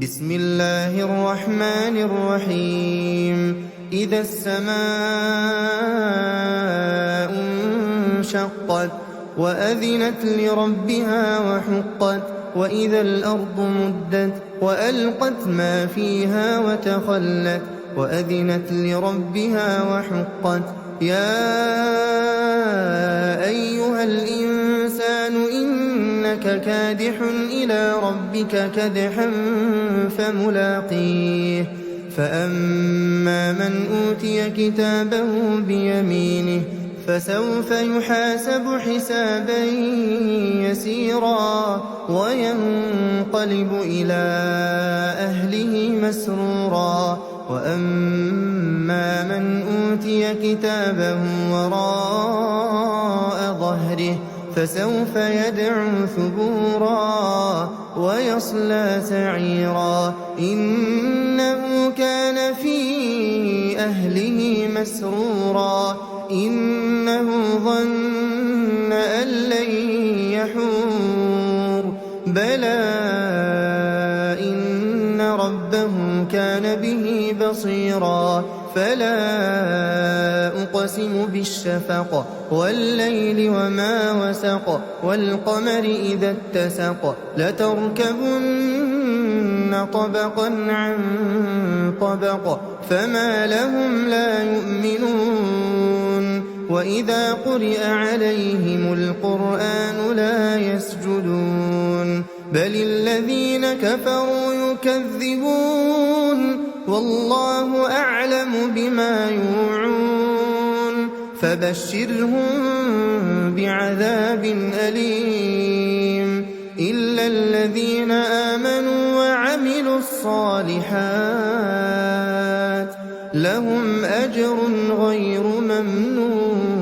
بسم الله الرحمن الرحيم إذا السماء انشقت وأذنت لربها وحقت وإذا الأرض مدت وألقت ما فيها وتخلت وأذنت لربها وحقت يا أيها الإنسان إنك كادح إلى ربك كدحا فملاقيه فأما من أوتي كتابه بيمينه فسوف يحاسب حسابا يسيرا وينقلب إلى أهله مسرورا وأما من أوتي كتابه وراء ظهره فسوف يدعو ثبورا ويصلى سعيرا إنه كان في أهله مسرورا إنه ظن أن لن يحور بلى إن ربه كان به بصيرا فلا أقسم بالشفق والليل وما وسق والقمر إذا اتسق لتركبن طبقا عن طبق فما لهم لا يؤمنون وإذا قرئ عليهم القرآن لا يسجدون بل الذين كفروا يكذبون والله أعلم بما يوعون فبشرهم بعذاب أليم إلا الذين آمنوا وعملوا الصالحات لهم أجر غير ممنون.